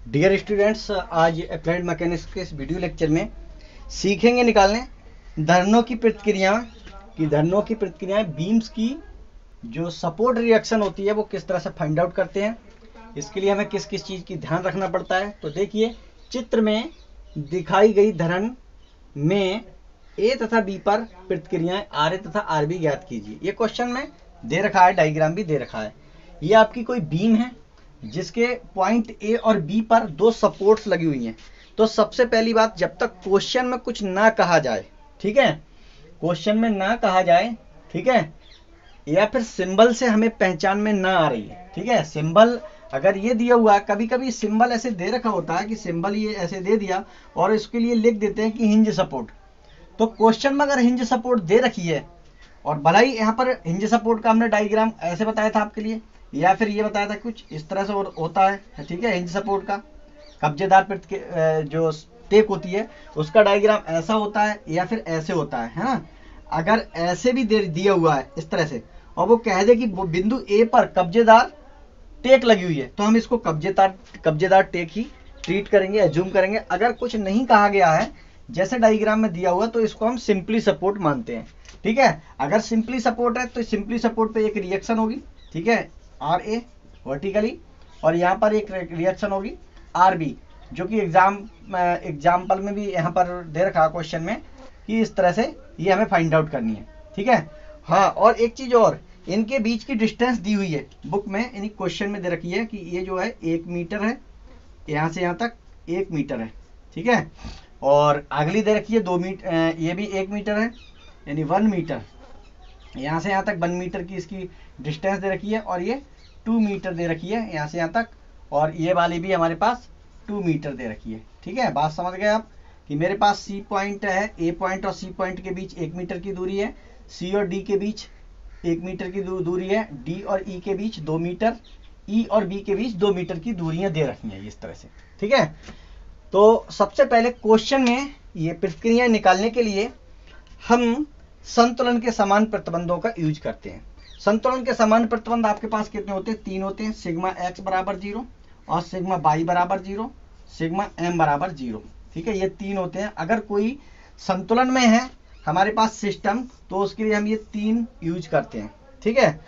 Dear students, आज applied mechanics के इस वीडियो लेक्चर में सीखेंगे निकालने धरनों की प्रतिक्रियाएं बीम्स की जो सपोर्ट रिएक्शन होती है वो किस तरह से फाइंड आउट करते हैं। इसके लिए हमें किस किस चीज़ की ध्यान रखना पड़ता है। तो देखिए, चित्र में दिखाई गई धरन में ए तथा बी पर प्रतिक्रियाएं आर ए तथा आर बी ज्ञात कीजिए। ये क्वेश्चन में दे रखा है, डायग्राम भी दे रखा है। ये आपकी कोई बीम है जिसके पॉइंट ए और बी पर दो सपोर्ट्स लगी हुई हैं। तो सबसे पहली बात, जब तक क्वेश्चन में कुछ ना कहा जाए, ठीक है, क्वेश्चन में ना कहा जाए, ठीक है, या फिर सिंबल से हमें पहचान में ना आ रही है, ठीक है, सिंबल अगर ये दिया हुआ है, कभी कभी सिंबल ऐसे दे रखा होता है कि सिंबल ये ऐसे दे दिया और इसके लिए लिख देते हैं कि हिंज सपोर्ट। तो क्वेश्चन में अगर हिंज सपोर्ट दे रखी है और भला ही यहाँ पर हिंज सपोर्ट का हमने डायग्राम ऐसे बताया था आपके लिए, या फिर ये बताया था कुछ इस तरह से होता है, ठीक है, हिंज सपोर्ट का कब्जेदार जो टेक होती है उसका डायग्राम ऐसा होता है या फिर ऐसे होता है ना। अगर ऐसे भी दिया हुआ है इस तरह से और वो कह दे कि वो बिंदु ए पर कब्जेदार टेक लगी हुई है, तो हम इसको कब्जेदार टेक ही ट्रीट करेंगे, एज्यूम करेंगे। अगर कुछ नहीं कहा गया है जैसे डायग्राम में दिया हुआ, तो इसको हम सिंपली सपोर्ट मानते हैं, ठीक है। अगर सिंपली सपोर्ट है तो सिंपली सपोर्ट पे एक रिएक्शन होगी, ठीक है, आर ए वर्टिकली, और यहाँ पर एक रिएक्शन होगी आर बी, जो कि एग्जाम्पल में भी यहाँ पर दे रखा क्वेश्चन में कि इस तरह से ये हमें फाइंड आउट करनी है, ठीक है। हाँ, और एक चीज और, इनके बीच की डिस्टेंस दी हुई है बुक में, यानी क्वेश्चन में दे रखी है कि ये जो है 1 मीटर है, यहाँ से यहाँ तक 1 मीटर है, ठीक है, और अगली दे रखी है 2 मीटर, ये भी 1 मीटर है, यानी 1 मीटर, यहाँ से यहाँ तक 1 मीटर की इसकी डिस्टेंस दे रखी है, और ये 2 मीटर दे रखी है यहाँ से यहाँ तक, और ये वाली भी हमारे पास 2 मीटर दे रखी है, ठीक है। बात समझ गए आप कि मेरे पास सी पॉइंट है, ए पॉइंट और सी पॉइंट के बीच 1 मीटर की दूरी है, सी और डी के बीच 1 मीटर की दूरी है, डी और ई के बीच 2 मीटर, ई और बी के बीच 2 मीटर की दूरियां दे रखी हैं इस तरह से, ठीक है। तो सबसे पहले क्वेश्चन में ये प्रतिक्रियाएं निकालने के लिए हम संतुलन के समान प्रतिबंधों का यूज करते हैं। संतुलन के समान प्रतिबंध आपके पास कितने होते हैं? 3 होते हैं, सिग्मा एक्स बराबर 0 और सिग्मा वाई बराबर 0, सिग्मा एम बराबर 0, ठीक है, ये 3 होते हैं। अगर कोई संतुलन में है हमारे पास सिस्टम, तो उसके लिए हम ये 3 यूज करते हैं, ठीक है।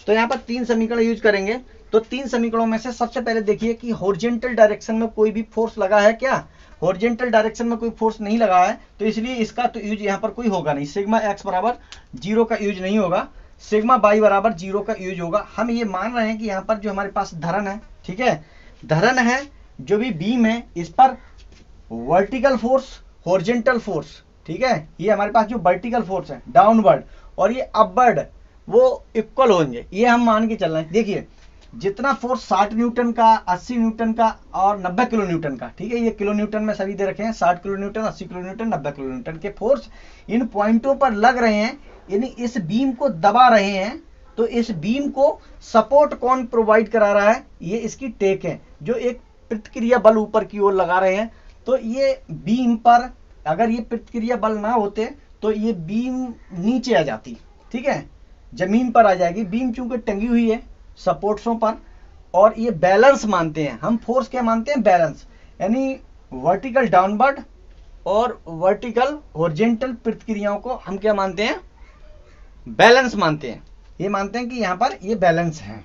तो यहाँ पर 3 समीकरण यूज करेंगे। तो 3 समीकरणों में से सबसे पहले देखिए कि हॉरिजॉन्टल डायरेक्शन में कोई भी फोर्स लगा है क्या? हॉरिजॉन्टल डायरेक्शन में कोई फोर्स नहीं लगा है, तो इसलिए इसका तो यूज यहाँ पर कोई होगा नहीं। सिग्मा एक्स बराबर 0 का यूज नहीं होगा, सिग्मा वाई बराबर 0 का यूज होगा। हम ये मान रहे हैं कि यहाँ पर जो हमारे पास धरन है, ठीक है, धरन है, जो भी बीम है, इस पर वर्टिकल फोर्स, हॉरिजॉन्टल फोर्स, ठीक है, ये हमारे पास जो वर्टिकल फोर्स है डाउनवर्ड और ये अपवर्ड, वो इक्वल होंगे, ये हम मान के चल रहे हैं। देखिए, जितना फोर्स 60 न्यूटन का, 80 न्यूटन का और 90 किलो न्यूटन का, ठीक है, ये किलो न्यूटन में सभी दे रखे हैं, 60 kilo Newton, 80 kilo Newton, 90 kilo Newton के फोर्स इन पॉइंटों पर लग रहे हैं, यानी इस बीम को दबा रहे हैं। तो इस बीम को सपोर्ट कौन प्रोवाइड करा रहा है? ये इसकी टेक है, जो एक प्रतिक्रिया बल ऊपर की ओर लगा रहे हैं। तो ये बीम पर अगर ये प्रतिक्रिया बल ना होते तो ये बीम नीचे आ जाती, ठीक है, जमीन पर आ जाएगी। बीम चूंकि टंगी हुई है सपोर्ट्सों पर, और ये बैलेंस मानते हैं हम, फोर्स क्या मानते हैं? बैलेंस, यानी वर्टिकल डाउनवर्ड और वर्टिकल हॉरिजॉन्टल प्रतिक्रियाओं को हम क्या मानते हैं? बैलेंस मानते हैं। ये मानते हैं कि यहाँ पर ये बैलेंस है।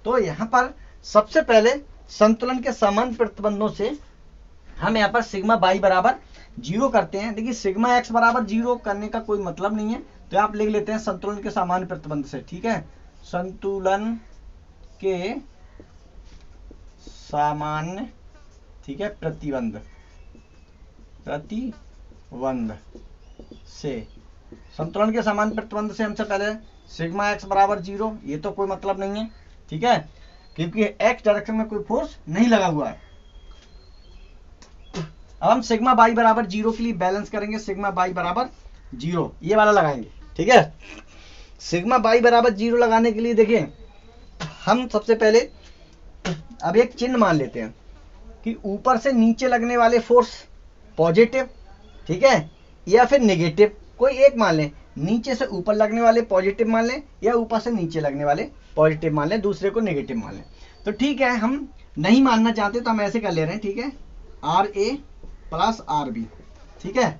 तो यहाँ पर सबसे पहले संतुलन के समान प्रतिबंधों से हम यहाँ पर सिग्मा वाई बराबर 0 करते हैं। देखिए, सिग्मा एक्स बराबर 0 करने का कोई मतलब नहीं है, तो आप लिख लेते हैं संतुलन के सामान्य प्रतिबंध से, ठीक है, संतुलन के सामान्य, ठीक है, प्रतिबंध से, संतुलन के सामान्य प्रतिबंध से हमसे पहले सिग्मा एक्स बराबर 0, ये तो कोई मतलब नहीं है, ठीक है, क्योंकि एक्स डायरेक्शन में कोई फोर्स नहीं लगा हुआ है। अब हम सिग्मा वाई बराबर 0 के लिए बैलेंस करेंगे, सिग्मा वाई बराबर 0 ये वाला लगाएंगे, ठीक है। सिग्मा वाई बराबर 0 लगाने के लिए देखिए, हम सबसे पहले अब एक चिन्ह मान लेते हैं कि ऊपर से नीचे लगने वाले फोर्स पॉजिटिव, ठीक है, या फिर नेगेटिव, कोई एक मान लें। नीचे से ऊपर लगने वाले पॉजिटिव मान लें, या ऊपर से नीचे लगने वाले पॉजिटिव मान लें, दूसरे को नेगेटिव मान लें। तो ठीक है, हम नहीं मानना चाहते तो हम ऐसे कर ले रहे हैं, ठीक है, R A plus R B, ठीक है।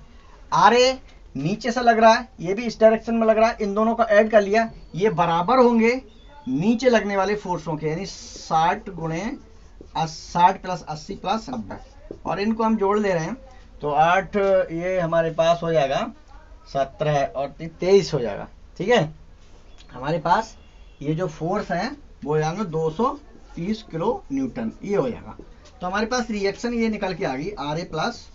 आर ए नीचे से लग रहा है, ये भी इस डायरेक्शन में लग रहा है, इन दोनों का ऐड कर लिया, ये बराबर होंगे नीचे लगने वाले फोर्सों के, यानी 60 गुणे 60 प्लस 80 प्लस 90, और इनको हम जोड़ ले रहे हैं तो 8 ये हमारे पास हो जाएगा 17 और 23 हो जाएगा, ठीक है। हमारे पास ये जो फोर्स है वो हो जाएगा 230 किलो न्यूटन, ये हो जाएगा। तो हमारे पास रिएक्शन ये निकल के आ गई R A plus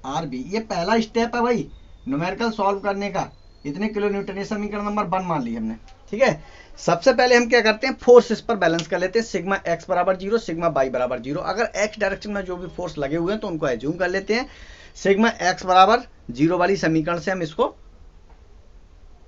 R B. ये पहला स्टेप है भाई न्यूमेरिकल सॉल्व करने का, इतने किलो न्यूटन, ये समीकरण नंबर 1 मान ली हमने, ठीक है। सबसे पहले हम क्या करते हैं, फोर्स इस पर बैलेंस कर लेते हैं, सिग्मा एक्स बराबर 0, सिग्मा वाई बराबर 0। अगर एक्स डायरेक्शन में जो भी फोर्स लगे हुए हैं तो उनको एज्यूम कर लेते हैं। सिग्मा एक्स बराबर 0 वाली समीकरण से हम इसको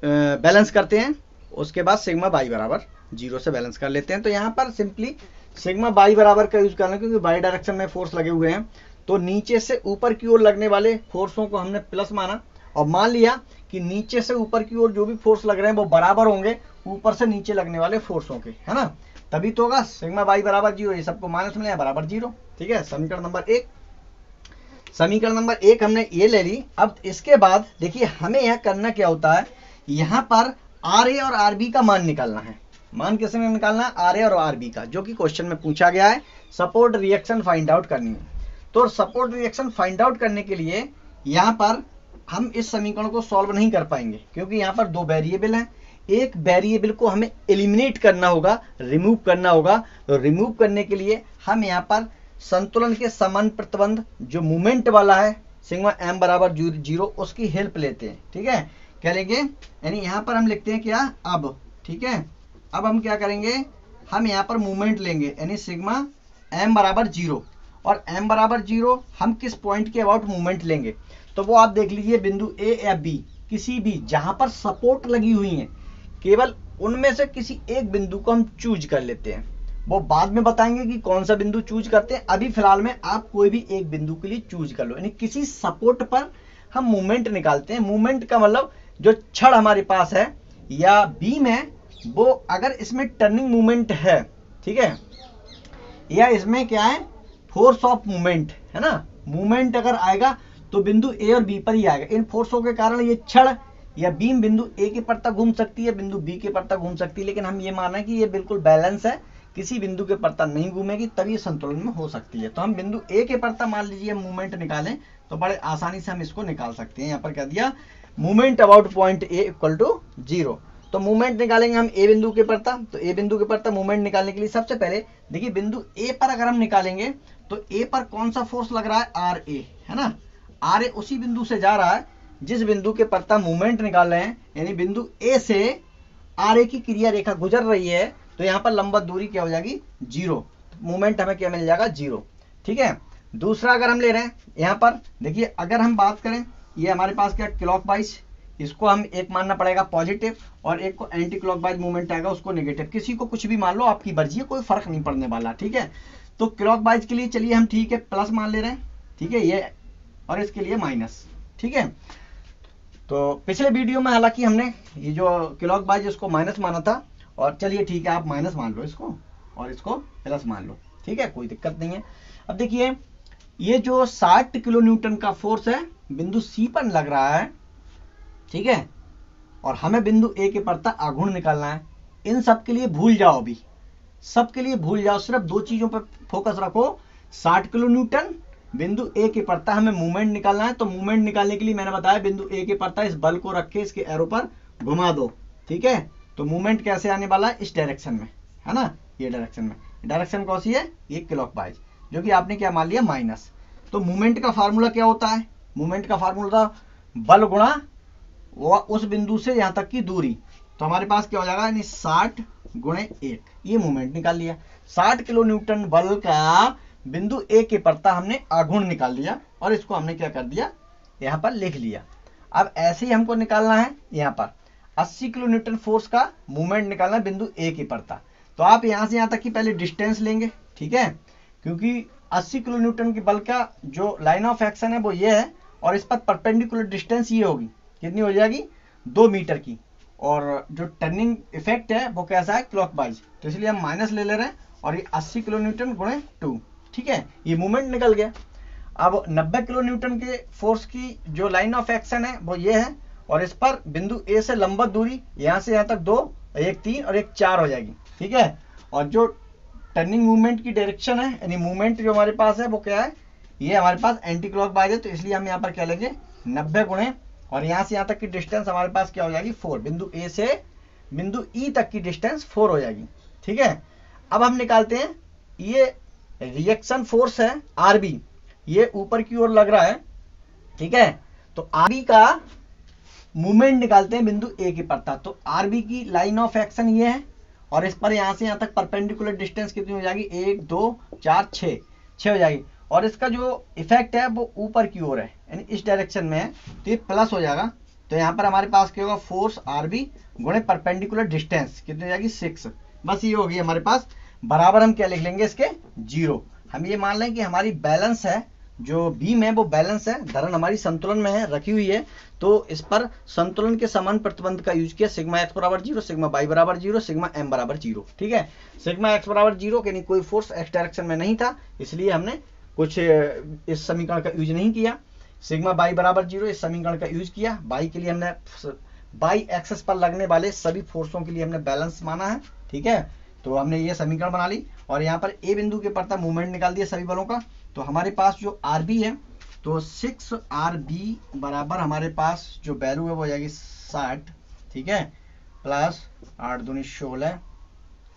बैलेंस करते हैं, उसके बाद सिग्मा वाई बराबर 0 से बैलेंस कर लेते हैं। तो यहाँ पर सिंपली सिग्मा वाई बराबर का यूज करना, क्योंकि वाई डायरेक्शन में फोर्स लगे हुए हैं, तो नीचे से ऊपर की ओर लगने वाले फोर्सों को हमने प्लस माना और मान लिया कि नीचे से ऊपर की ओर जो भी फोर्स लग रहे हैं वो बराबर होंगे ऊपर से नीचे लगने वाले फोर्सों के, है ना, तभी तो होगा। सिग्मा वाई बराबर 0, ये सबको माइनस में लिया बराबर 0, ठीक है। समीकरण नंबर 1 हमने ये ले ली। अब इसके बाद देखिए हमें यह करना क्या होता है, यहाँ पर आर ए और आर बी का मान निकालना है। मान किसे में निकालना है, आर ए और आर बी का, जो कि क्वेश्चन में पूछा गया है। सपोर्ट रिएक्शन फाइंड आउट करनी है, तो सपोर्ट रिएक्शन फाइंड आउट करने के लिए यहाँ पर हम इस समीकरण को सॉल्व नहीं कर पाएंगे, क्योंकि यहाँ पर 2 वेरिएबल हैं। एक वेरिएबल को हमें एलिमिनेट करना होगा, रिमूव करना होगा। तो रिमूव करने के लिए हम यहाँ पर संतुलन के समान प्रतिबंध जो मूवमेंट वाला है सिग्मा एम बराबर 0, उसकी हेल्प लेते हैं, ठीक है। क्या लेंगे, यानी यहाँ पर हम लिखते हैं क्या अब, ठीक है। अब हम क्या करेंगे, हम यहाँ पर मूवमेंट लेंगे, यानी सिग्मा एम बराबर 0, और एम बराबर 0 हम किस पॉइंट के अबाउट मूवमेंट लेंगे, तो वो आप देख लीजिए बिंदु ए या बी, किसी भी जहां पर सपोर्ट लगी हुई है, केवल उनमें से किसी एक बिंदु को हम चूज कर लेते हैं। वो बाद में बताएंगे कि कौन सा बिंदु चूज करते हैं, अभी फिलहाल में आप कोई भी एक बिंदु के लिए चूज कर लो, यानी किसी सपोर्ट पर हम मूवमेंट निकालते हैं। मूवमेंट का मतलब जो छड़ हमारे पास है या बीम है, वो अगर इसमें टर्निंग मूवमेंट है, ठीक है, या इसमें क्या है फोर्स ऑफ मूवमेंट, है ना, मूवमेंट अगर आएगा तो बिंदु ए और बी पर ही आएगा। इन फोर्सों के कारण ये छड़ या बीम बिंदु ए के पर तक घूम सकती है, बिंदु बी के पर तक घूम सकती है, लेकिन हम ये माना कि ये बिल्कुल बैलेंस है, किसी बिंदु के पर तक नहीं घूमेगी, तभी संतुलन में हो सकती है। तो हम बिंदु ए के पर तक मान लीजिए मूवमेंट निकालें तो बड़े आसानी से हम इसको निकाल सकते हैं। यहाँ पर कह दिया movement about point A equal to 0। तो मूवमेंट निकालेंगे हम ए बिंदु के परता, तो ए बिंदु के परता मूवमेंट निकालने के लिए सबसे पहले देखिए बिंदु ए पर अगर हम निकालेंगे तो ए पर कौन सा फोर्स लग रहा है, आर ए, है ना। आर ए उसी बिंदु से जा रहा है जिस बिंदु के परता मूवमेंट निकाल रहे हैं, यानी बिंदु ए से आर ए की क्रिया रेखा गुजर रही है, तो यहाँ पर लंबवत दूरी क्या हो जाएगी 0, मूवमेंट हमें क्या मिल जाएगा 0, ठीक है। दूसरा अगर हम ले रहे हैं यहाँ पर देखिए, अगर हम बात करें ये हमारे पास क्या क्लॉकवाइज, इसको हम एक मानना पड़ेगा पॉजिटिव और एक को एंटी क्लॉकवाइज मूवमेंट आएगा उसको नेगेटिव, किसी को कुछ भी मान लो, आपकी मर्जी है, कोई फर्क नहीं पड़ने वाला, ठीक है। तो क्लॉकवाइज के लिए चलिए हम ठीक है प्लस मान ले रहे हैं, ठीक है, ये, और इसके लिए माइनस, ठीक है। तो पिछले वीडियो में हालांकि हमने ये जो क्लॉकवाइज इसको माइनस माना था, और चलिए ठीक है आप माइनस मान लो इसको और इसको प्लस मान लो, ठीक है, कोई दिक्कत नहीं है। अब देखिए ये जो 60 किलो न्यूटन का फोर्स है बिंदु सी पर लग रहा है, ठीक है, और हमें बिंदु ए के परता आघूर्ण निकालना है। इन सब के लिए भूल जाओ, अभी सबके लिए भूल जाओ, सिर्फ 2 चीजों पर फोकस रखो। 60 किलो न्यूटन बिंदु ए के परता हमें मूवमेंट निकालना है, तो मूवमेंट निकालने के लिए मैंने बताया बिंदु ए के परता इस बल को रख के इसके एरो पर घुमा दो, ठीक है। तो मूवमेंट कैसे आने वाला है, इस डायरेक्शन में, है ना, ये डायरेक्शन में। डायरेक्शन कौन सी है, ये क्लॉकवाइज, जो कि आपने क्या मान लिया माइनस। तो मूवमेंट का फार्मूला क्या होता है, मूवमेंट का फार्मूला था बल गुणा वो उस बिंदु से यहां तक की दूरी। तो हमारे पास क्या हो जाएगा, यानी 60 गुणे 1, ये मूवमेंट निकाल लिया। 60 किलो न्यूटन बल का बिंदु ए के परता हमने आघूर्ण निकाल लिया और इसको हमने क्या कर दिया, यहाँ पर लिख लिया। अब ऐसे ही हमको निकालना है यहाँ पर 80 किलो न्यूटन फोर्स का मूवमेंट निकालना है बिंदु ए के परता। तो आप यहाँ से यहाँ तक की पहले डिस्टेंस लेंगे, ठीक है, क्योंकि 80 किलो न्यूटन के बल का जो लाइन ऑफ एक्शन है वो ये है, और इस पर परपेंडिकुलर डिस्टेंस ये होगी, कितनी हो जाएगी 2 मीटर की, और जो टर्निंग इफेक्ट है वो कैसा है क्लॉकवाइज, तो इसलिए हम माइनस ले रहे हैं और ये 80 किलो न्यूटन गुणे 2, ठीक है, ये मूवमेंट निकल गया। अब 90 किलो न्यूटन के फोर्स की जो लाइन ऑफ एक्शन है वो ये है, और इस पर बिंदु ए से लंबवत दूरी यहाँ से यहाँ तक 2, एक 3 और एक 4 हो जाएगी, ठीक है। और जो टर्निंग मूवमेंट की डायरेक्शन है, यानी मूवमेंट जो हमारे पास है वो क्या है, ये हमारे पास एंटी क्लॉकवाइज है, तो इसलिए हम यहाँ पर क्या लेंगे 90 गुणे, और यहाँ से यहाँ तक की डिस्टेंस हमारे पास क्या हो जाएगी 4, बिंदु ए से बिंदु ई तक की डिस्टेंस 4 हो जाएगी, ठीक है। अब हम निकालते हैं, ये रिएक्शन फोर्स है आरबी, ये ऊपर की ओर लग रहा है, ठीक है। तो आरबी का मूवमेंट निकालते हैं बिंदु ए की पड़ता, तो आरबी की लाइन ऑफ एक्शन ये है, और इस पर यहाँ से यहाँ तक परपेंडिकुलर डिस्टेंस कितनी हो जाएगी 1 2 4 6 हो जाएगी, और इसका जो इफेक्ट है वो ऊपर की ओर है, यानी इस डायरेक्शन में है, तो ये प्लस हो जाएगा। तो यहाँ पर हमारे पास क्या होगा फोर्स आरबी गुणे परपेंडिकुलर डिस्टेंस कितनी हो जाएगी 6, बस ये होगी हमारे पास, बराबर हम क्या लिख लेंगे इसके 0। हम ये मान लें कि हमारी बैलेंस है, जो बीम है वो बैलेंस है, धरन हमारी संतुलन में है, रखी हुई है, तो इस पर संतुलन के समान प्रतिबंध का यूज किया, सिग्मा एक्स बराबर 0, सिग्मा वाई बराबर 0, सिग्मा एम बराबर 0, ठीक है। सिग्मा एक्स बराबर 0 यानी कोई फोर्स एक्स डायरेक्शन में नहीं था, इसलिए हमने कुछ इस समीकरण का यूज नहीं किया। सिग्मा वाई बराबर 0 इस समीकरण का यूज किया, वाई के लिए हमने वाई एक्सेस पर लगने वाले सभी फोर्सों के लिए हमने बैलेंस माना है, ठीक है। तो हमने ये समीकरण बना ली, और यहाँ पर ए बिंदु के पड़ता मूवमेंट निकाल दिया सभी बलों का। तो हमारे पास जो आरबी है, तो 6 आरबी बराबर हमारे पास जो वैल्यू है वो हो जाएगी 60, ठीक है, प्लस 8 दूनी 16,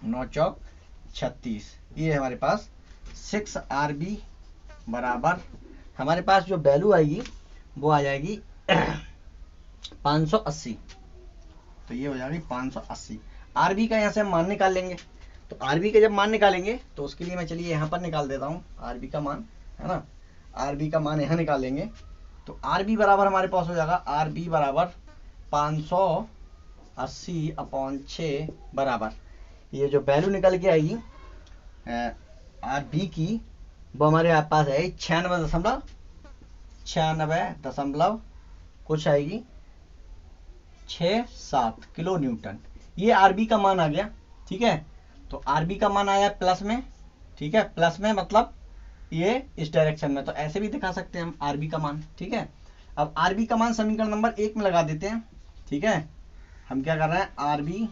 9 चौक 36, ये हमारे पास 6 आरबी बराबर हमारे पास जो वैल्यू आएगी वो आ जाएगी 580, तो ये हो जाएगी 580। आरबी का यहाँ से हम मान निकाल लेंगे, तो आरबी का जब मान निकालेंगे तो उसके लिए मैं चलिए यहाँ पर निकाल देता हूँ आरबी का मान, है ना। आरबी का मान यहाँ निकाल लेंगे, तो आरबी बराबर हमारे पास हो जाएगा आरबी बराबर 580/6 बराबर, ये जो वैल्यू निकल के आएगी आरबी की वो हमारे पास है 96 कुछ आएगी 67 किलो न्यूटन, ये आरबी का मान आ गया, ठीक है। तो आरबी का मान आया प्लस में, ठीक है, प्लस में मतलब ये इस डायरेक्शन में, तो ऐसे भी दिखा सकते हैं हम आरबी का मान, ठीक है। अब आरबी का मान समीकरण नंबर 1 में लगा देते हैं, ठीक है। हम क्या कर रहे हैं, आरबी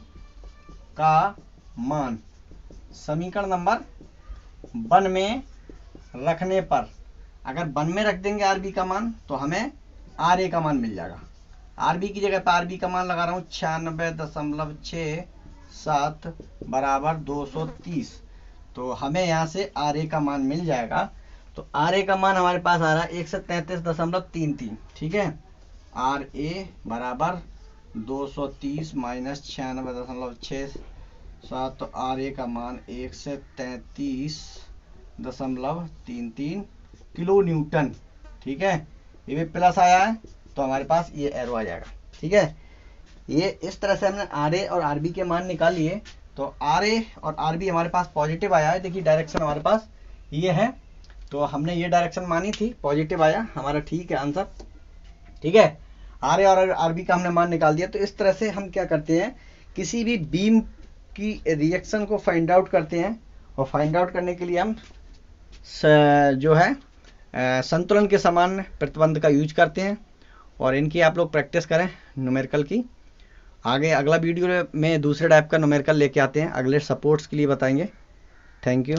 का मान समीकरण नंबर 1 में रखने पर, अगर 1 में रख देंगे आरबी का मान तो हमें आर ए का मान मिल जाएगा। आरबी की जगह पर आरबी का मान लगा रहा हूँ 96.67 बराबर 230, तो हमें यहाँ से आर ए का मान मिल जाएगा। तो आर ए का मान हमारे पास आ रहा है 133.33, ठीक है। आर ए बराबर 230 माइनस 96.67, तो आर ए का मान 133.33 किलो न्यूटन, ठीक है। ये भी प्लस आया है, तो हमारे पास ये एरो आ जाएगा, ठीक है। ये इस तरह से हमने आर ए और आरबी के मान निकाल लिए। तो आर ए और आरबी हमारे पास पॉजिटिव आया है, देखिए डायरेक्शन हमारे पास ये है, तो हमने ये डायरेक्शन मानी थी, पॉजिटिव आया हमारा, ठीक है आंसर, ठीक है। आर ए और आरबी का हमने मान निकाल दिया। तो इस तरह से हम क्या करते हैं, किसी भी बीम की रिएक्शन को फाइंड आउट करते हैं, और फाइंड आउट करने के लिए हम जो है संतुलन के समान प्रतिबंध का यूज करते हैं, और इनकी आप लोग प्रैक्टिस करें न्यूमेरिकल की। आगे अगला वीडियो में दूसरे टाइप का न्यूमेरिकल लेके आते हैं, अगले सपोर्ट्स के लिए बताएंगे। Thank you.